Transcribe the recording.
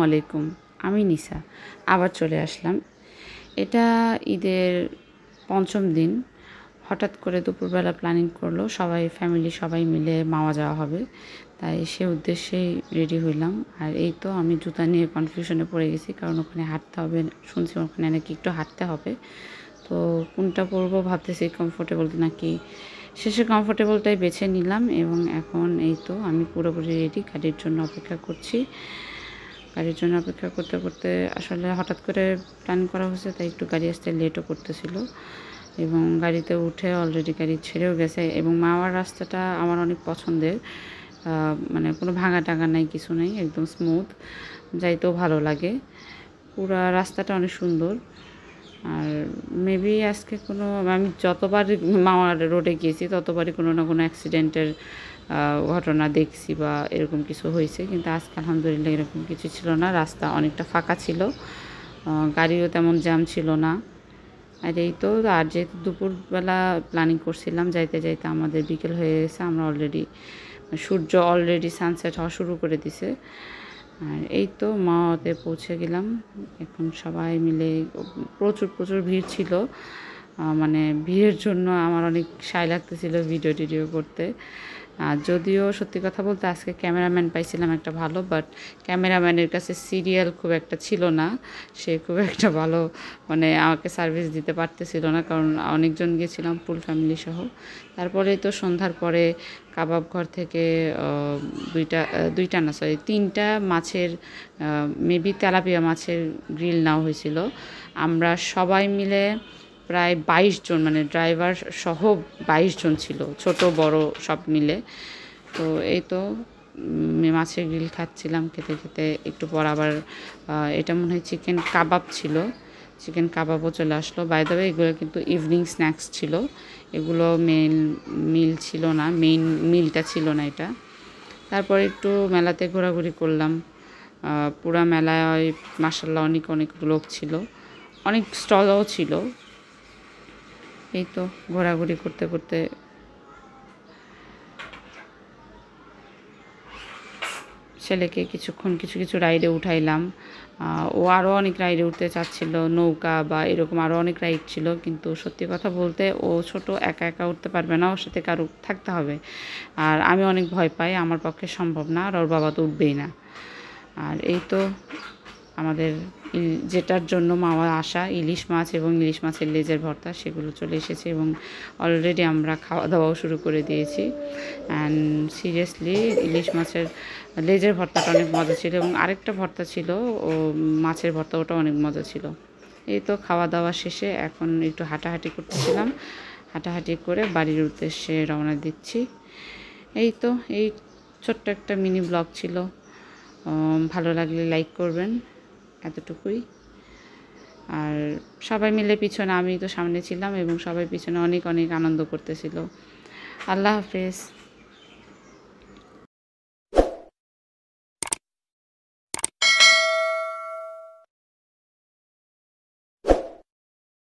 আলাইকুম, আমি নিসা আবার চলে আসলাম। এটা ঈদের পঞ্চম দিন। হঠাৎ করে দুপুরবেলা প্ল্যানিং করলো ফ্যামিলি সবাই মিলে মাওয়া যাওয়া হবে, তাই সে উদ্দেশ্যেই রেডি হইলাম। আর এই তো আমি জুতা নিয়ে কনফিউশনে পড়ে গেছি, কারণ ওখানে হাঁটতে হবে, শুনছি ওখানে নাকি একটু হাঁটতে হবে। তো কোনটা পরবো ভাবতেছি, কমফোর্টেবল নাকি। শেষে কমফোর্টেবলটাই বেছে নিলাম এবং এখন এই তো আমি পুরোপুরি রেডি, গাড়ির জন্য অপেক্ষা করছি। গাড়ির জন্য অপেক্ষা করতে করতে আসলে হঠাৎ করে প্ল্যান করা হয়েছে, তাই একটু গাড়ি আসতে লেটও করতেছিল এবং গাড়িতে উঠে অলরেডি গাড়ি ছেড়েও গেছে। এবং মাওয়ার রাস্তাটা আমার অনেক পছন্দের, মানে কোনো ভাঙা টাঙা নাই, কিছু নেই, একদম স্মুথ, যাইতেও ভালো লাগে। পুরো রাস্তাটা অনেক সুন্দর। আর মেবি আজকে আমি যতবার মাওয়ার রোডে গিয়েছি ততবারই কোনো না কোনো অ্যাক্সিডেন্টের ঘটনা দেখছি বা এরকম কিছু হয়েছে, কিন্তু আজকে আলহামদুলিল্লাহ এরকম কিছু ছিল না। রাস্তা অনেকটা ফাঁকা ছিল, গাড়িও তেমন জ্যাম ছিল না। আর এই তো, আর যেহেতু দুপুরবেলা প্ল্যানিং করছিলাম, যাইতে যাইতে আমাদের বিকেল হয়ে গেছে। আমরা সূর্য অলরেডি সানসেট হওয়া শুরু করে দিছে। আর এই তো মাওয়াতে পৌঁছে গেলাম। এখন সবাই মিলে প্রচুর ভিড় ছিল, মানে ভিড়ের জন্য আমার অনেক সায় লাগতেছিল ভিডিও করতে। আর যদিও সত্যি কথা বলতে আজকে ক্যামেরাম্যান পাইছিলাম একটা ভালো, বাট ক্যামেরাম্যানের কাছে সিরিয়াল খুব একটা ছিল না, সে খুব একটা ভালো মানে আমাকে সার্ভিস দিতে পারতেছিল না, কারণ অনেকজন গিয়েছিলাম ফুল ফ্যামিলি সহ। তারপরেই তো সন্ধ্যার পরে কাবাব ঘর থেকে তিনটা মাছের, মেবি তেলাপিয়া মাছের গ্রিল নেওয়া হয়েছিল। আমরা সবাই মিলে প্রায় 22 জন, মানে ড্রাইভার সহ 22 জন ছিল, ছোট বড় সব মিলে। তো এই তো মাছের গ্রিল খাচ্ছিলাম, খেতে খেতে একটু পর আবার এটা মনে হয় চিকেন কাবাব ছিল, চিকেন কাবাবও চলে আসলো। বাই দ্য ওয়ে এগুলো কিন্তু ইভিনিং স্ন্যাক্স ছিল, এগুলো মিল ছিল না, মেইন মিলটা ছিল না এটা। তারপর একটু মেলাতে ঘোরাঘুরি করলাম। পুরা মেলায় মাশাআল্লাহ অনেক লোক ছিল, অনেক স্টলও ছিল। এই তো ঘোরাঘুরি করতে করতে ছেলেকে কিছুক্ষণ কিছু রাইডে উঠাইলাম। ও আরও অনেক রাইডে উঠতে চাচ্ছিল, নৌকা বা এরকম আরও অনেক রাইড ছিল, কিন্তু সত্যি কথা বলতে ও ছোট, একা উঠতে পারবে না, ওর সাথে কারো থাকতে হবে। আর আমি অনেক ভয় পাই, আমার পক্ষে সম্ভব না, আর ওর বাবা তো উঠবেই না। আর এই তো আমাদের যেটার জন্য মাওয়া আসা, ইলিশ মাছ এবং ইলিশ মাছের লেজের ভর্তা, সেগুলো চলে এসেছে এবং অলরেডি আমরা খাওয়া দাওয়াও শুরু করে দিয়েছি। অ্যান্ড সিরিয়াসলি ইলিশ মাছের লেজের ভর্তাটা অনেক মজা ছিল এবং আরেকটা ভর্তা ছিল ও মাছের ভর্তা, ওটা অনেক মজা ছিল। এই তো খাওয়া দাওয়া শেষে এখন একটু হাঁটাহাঁটি করতেছিলাম, হাঁটাহাঁটি করে বাড়ির উদ্দেশ্যে রওনা দিচ্ছি। এই তো এই ছোট্ট একটা মিনি ব্লগ ছিল, ভালো লাগলে লাইক করবেন, এতটুকুই। আর সবাই মিলে পিছনে, আমি তো সামনে ছিলাম এবং সবাই পিছনে অনেক আনন্দ করতেছিল। আল্লাহ হাফেজ।